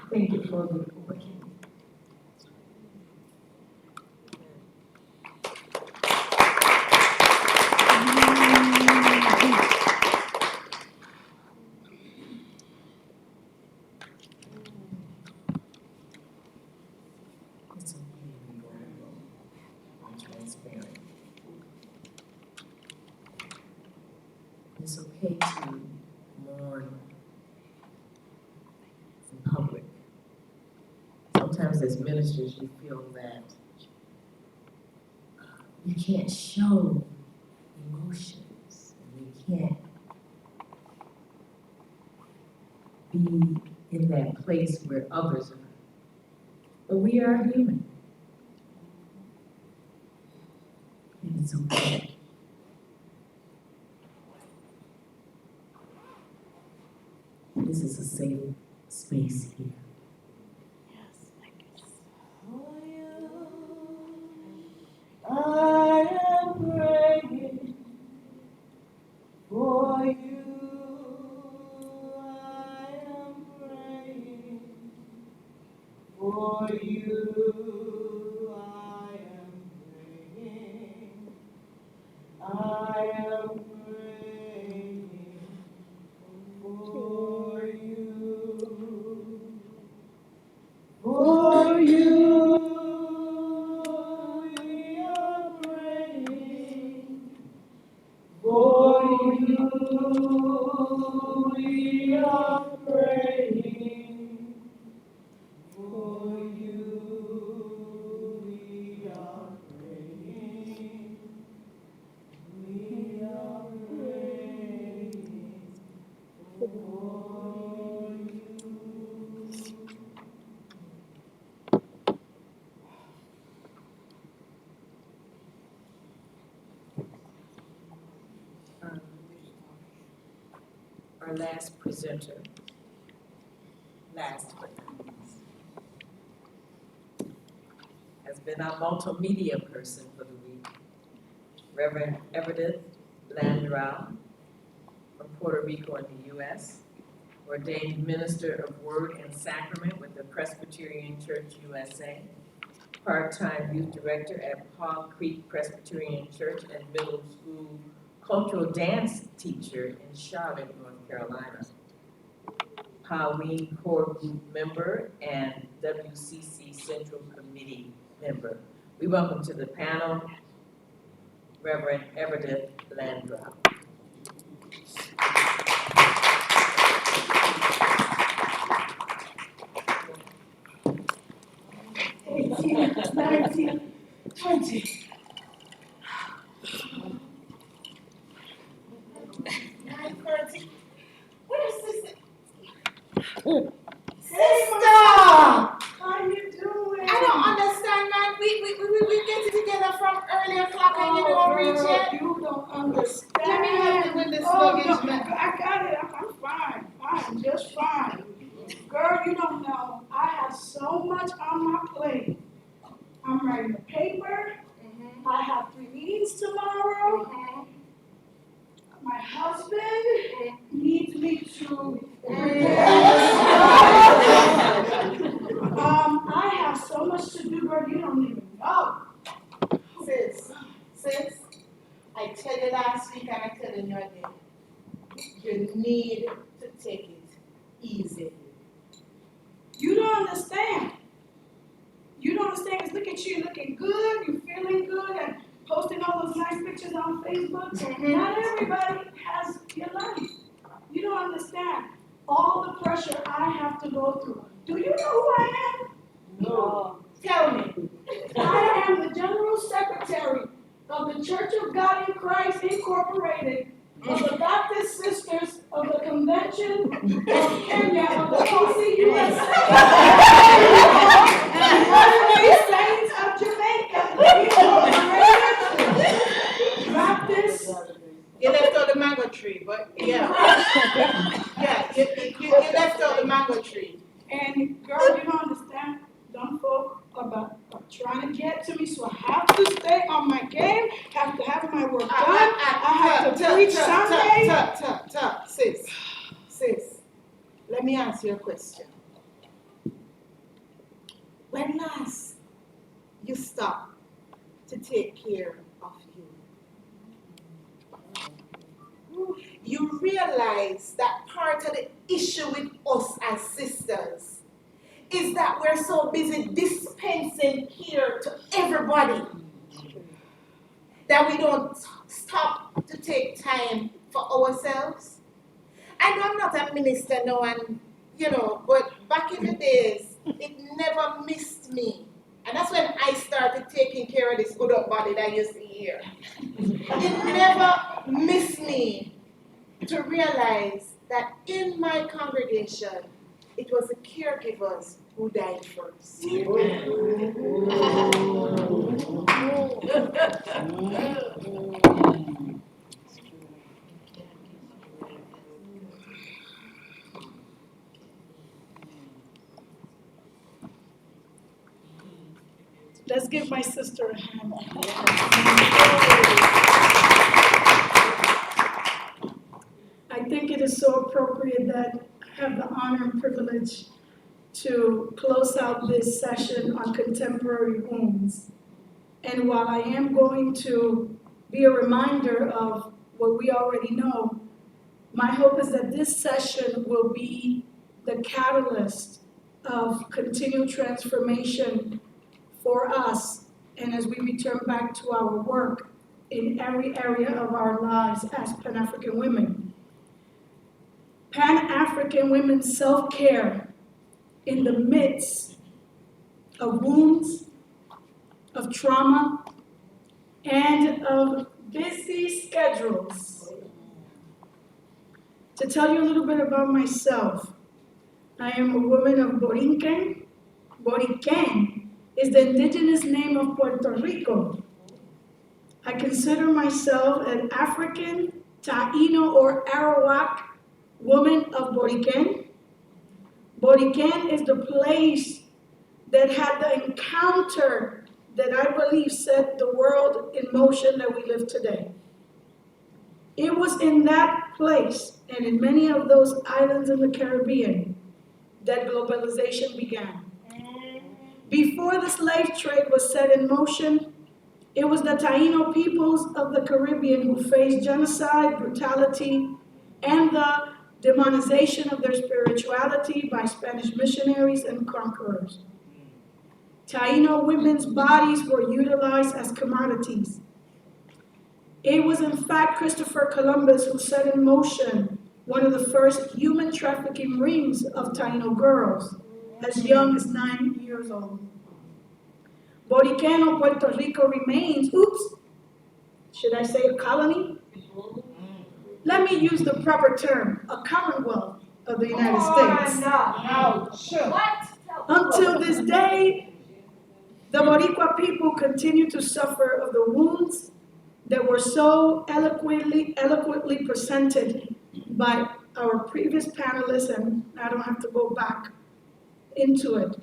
Thank you for the opportunity. It's okay to be vulnerable and transparent. It's okay to mourn sometimes as ministers you feel that you can't show emotions, and you can't be in that place where others are. But we are human. And it's okay. This is a safe space here. I am praying for you. I am praying for you. I am praying. I am praying for you. For you. We are praying. For you. We are praying. For you. We are praying. We are praying for you. Our last presenter, last but not least, has been our multimedia person for the week, Reverend Everdith Landrau from Puerto Rico in the U.S., ordained minister of Word and Sacrament with the Presbyterian Church USA, part-time youth director at Paw Creek Presbyterian Church and middle school cultural dance teacher in Charlotte, North Carolina. PAWEEN core group member and WCC Central Committee member. We welcome to the panel Reverend Everdith Landrau. 18, 19, 20. 9:30. What is this? Sister! How you doing? I don't understand, man. We get together from early o'clock and you don't reach yet. You don't understand. Let me help you with this Oh, luggage, no, man. I got it. I'm fine. I'm just fine. Girl, you don't know. I have so much on my plate. I'm writing a paper. I have 3 meetings tomorrow. My husband needs me to I have so much to do, girl, you don't even know. Sis, I tell you last week and I tell you again, you need to take it easy. You don't understand. You don't understand, because look at you looking good, you're feeling good, and posting all those nice pictures on Facebook. Not everybody has your life. You don't understand all the pressure I have to go through. Do you know who I am? No. Tell me. I am the General Secretary of the Church of God in Christ Incorporated, of the Baptist Sisters of the Convention of Kenya, of the PCUSA, the Saints of Jamaica, Incorporated, Baptist. You left out the mango tree, but yeah. Yeah, you left out the mango tree. And girl, you don't understand. Dumb folk are trying to get to me, so I have to stay on my game, have to have my work done. I have to preach Sunday. Sis, let me ask you a question. When last you stopped to take care of you, you realize that part of the issue with us as sisters is that we're so busy dispensing care to everybody that we don't stop to take time for ourselves. I know I'm not a minister now, and but back in the days, it never missed me. And that's when I started taking care of this good up body that you see here. It never missed me to realize that in my congregation, it was the caregivers who died first. Let's give my sister a hand. I think it is so appropriate that I have the honor and privilege to close out this session on contemporary wounds. And while I am going to be a reminder of what we already know, my hope is that this session will be the catalyst of continued transformation for us, and as we return back to our work in every area of our lives as Pan-African women. Pan-African women's self-care in the midst of wounds, of trauma, and of busy schedules. To tell you a little bit about myself, I am a woman of Borinquen. Borinquen is the indigenous name of Puerto Rico. I consider myself an African, Taino, or Arawak woman of Borinquen. Borinquen is the place that had the encounter that I believe set the world in motion that we live today. It was in that place and in many of those islands in the Caribbean that globalization began. Before the slave trade was set in motion, it was the Taino peoples of the Caribbean who faced genocide, brutality, and the demonization of their spirituality by Spanish missionaries and conquerors. Taino women's bodies were utilized as commodities. It was in fact Christopher Columbus who set in motion one of the first human trafficking rings of Taino girls, as young as 9 years old. Borinquen, Puerto Rico remains, should I say a colony? Let me use the proper term, a commonwealth of the United States. Until this day, the Boricua people continue to suffer of the wounds that were so eloquently presented by our previous panelists, and I don't have to go back into it.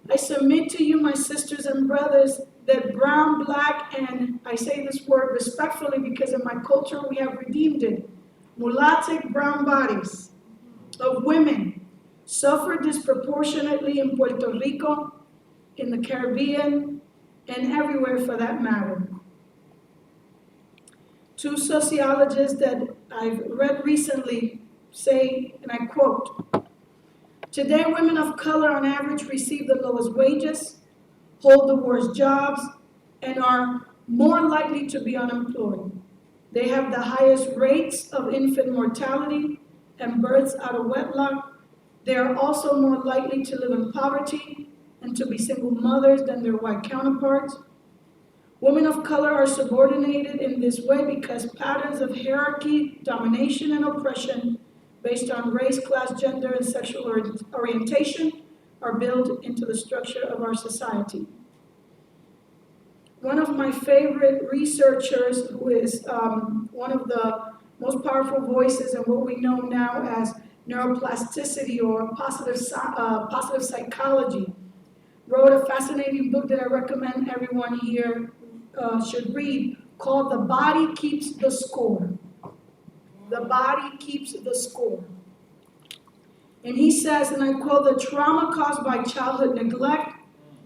I submit to you, my sisters and brothers, that brown, black, and I say this word respectfully because in my culture we have redeemed it, mulattic brown bodies of women suffer disproportionately in Puerto Rico, in the Caribbean, and everywhere for that matter. Two sociologists that I've read recently say, and I quote, "Today, women of color on average receive the lowest wages, hold the worst jobs, and are more likely to be unemployed. They have the highest rates of infant mortality and births out of wedlock. They are also more likely to live in poverty and to be single mothers than their white counterparts. Women of color are subordinated in this way because patterns of hierarchy, domination, and oppression based on race, class, gender, and sexual orientation are built into the structure of our society." One of my favorite researchers, who is one of the most powerful voices in what we know now as neuroplasticity or positive psychology, wrote a fascinating book that I recommend everyone here should read, called "The Body Keeps the Score." The body keeps the score. And he says, and I quote, "The trauma caused by childhood neglect,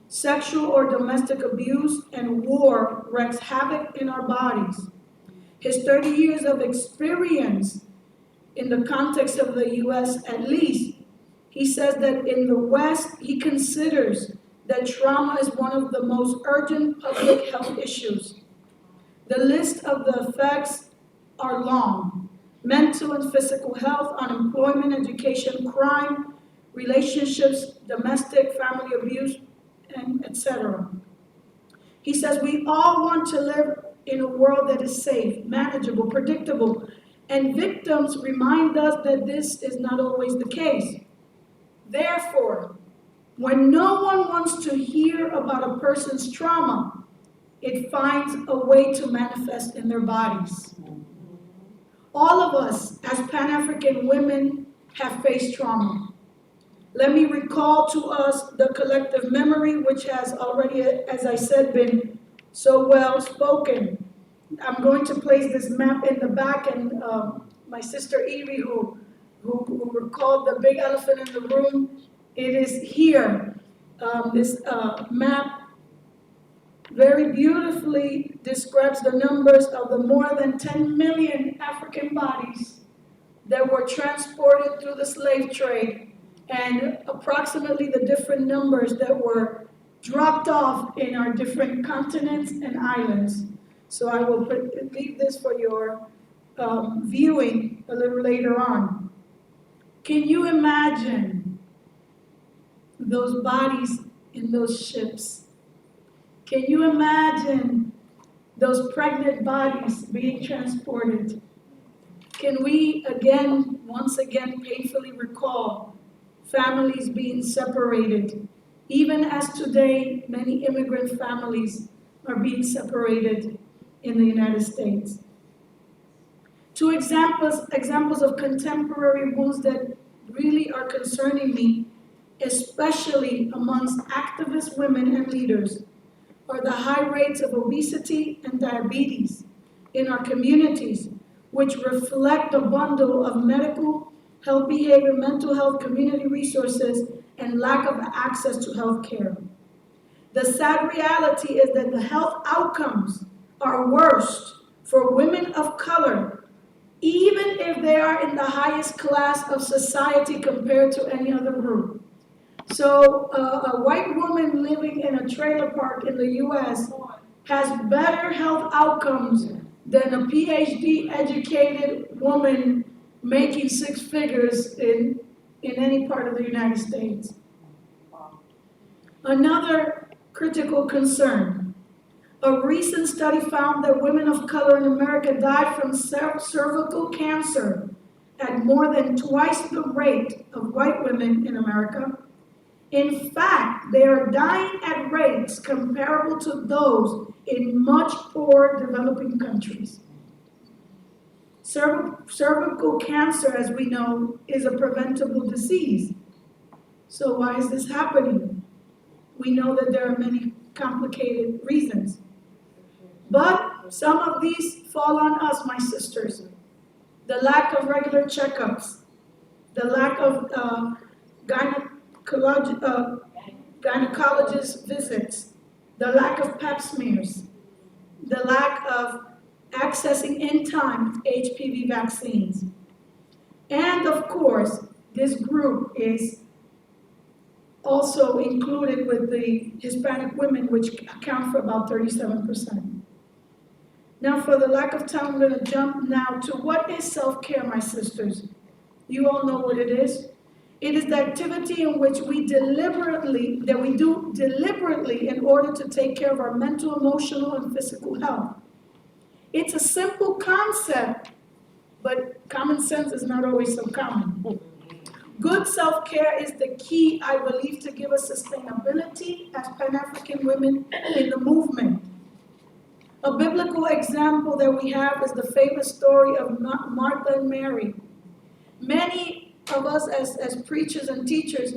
sexual or domestic abuse, and war wreaks havoc in our bodies. His 30 years of experience in the context of the US at least, he says that in the West, he considers that trauma is one of the most urgent public health issues. The list of the effects are long: mental and physical health, unemployment, education, crime, relationships, domestic, family abuse, and etc. He says we all want to live in a world that is safe, manageable, predictable, and victims remind us that this is not always the case. Therefore, when no one wants to hear about a person's trauma, it finds a way to manifest in their bodies. All of us, as Pan-African women, have faced trauma. Let me recall to us the collective memory, which has already, as I said, been so well spoken. I'm going to place this map in the back, and my sister Evie, who recalled the big elephant in the room, it is here. This map very beautifully describes the numbers of the more than 10 million African bodies that were transported through the slave trade, and approximately the different numbers that were dropped off in our different continents and islands. So I will leave this for your viewing a little later on. Can you imagine those bodies in those ships? Can you imagine those pregnant bodies being transported? Can we once again, painfully recall families being separated, even as today many immigrant families are being separated in the United States? Two examples of contemporary wounds that really are concerning me, especially amongst activist women and leaders, are the high rates of obesity and diabetes in our communities, which reflect a bundle of medical, health behavior, mental health, community resources, and lack of access to health care. The sad reality is that the health outcomes are worst for women of color, even if they are in the highest class of society compared to any other group. So a white woman living in a trailer park in the US has better health outcomes than a PhD educated woman making six figures in any part of the United States. Another critical concern. A recent study found that women of color in America die from cervical cancer at more than twice the rate of white women in America. In fact, they are dying at rates comparable to those in much poorer developing countries. Cervical cancer, as we know, is a preventable disease. So why is this happening? We know that there are many complicated reasons. But some of these fall on us, my sisters. The lack of regular checkups, the lack of gynecologist visits, the lack of pap smears, the lack of accessing in time HPV vaccines. And of course, this group is also included with the Hispanic women, which account for about 37%. Now, for the lack of time, I'm going to jump now to what is self-care, my sisters. You all know what it is. It is the activity in which we do deliberately in order to take care of our mental, emotional, and physical health. It's a simple concept, but common sense is not always so common. Good self-care is the key, I believe, to give us sustainability as Pan-African women in the movement. A biblical example that we have is the famous story of Martha and Mary. Many of us as preachers and teachers,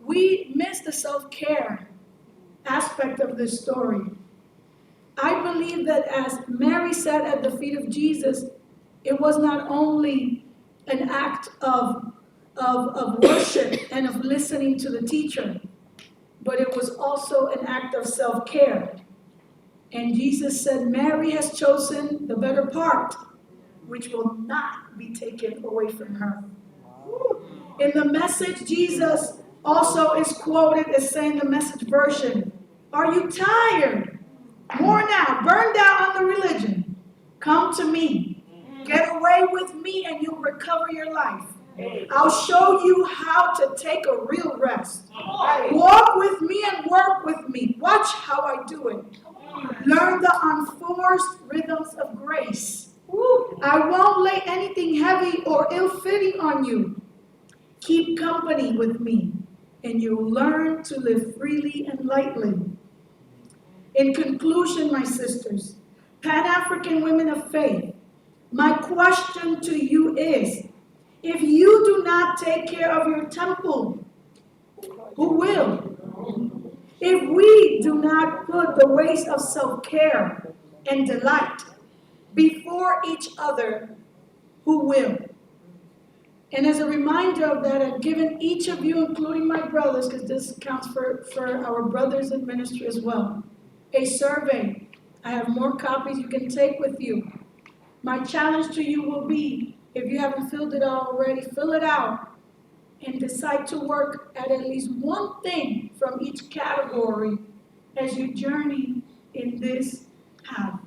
we miss the self-care aspect of this story. I believe that as Mary sat at the feet of Jesus, it was not only an act of worship and of listening to the teacher, but it was also an act of self-care. And Jesus said, Mary has chosen the better part, which will not be taken away from her. In the Message, Jesus also is quoted as saying, the Message version, are you tired, worn out, burned out on the religion? Come to me. Get away with me and you'll recover your life. I'll show you how to take a real rest. Walk with me and work with me. Watch how I do it. Learn the unforced rhythms of grace. I won't lay anything heavy or ill-fitting on you. Keep company with me, and you'll learn to live freely and lightly. In conclusion, my sisters, Pan-African women of faith, my question to you is, if you do not take care of your temple, who will? If we do not put the ways of self-care and delight before each other, who will? And as a reminder of that, I've given each of you, including my brothers, because this counts for our brothers in ministry as well, a survey. I have more copies you can take with you. My challenge to you will be, if you haven't filled it out already, fill it out and decide to work at least one thing from each category as you journey in this path.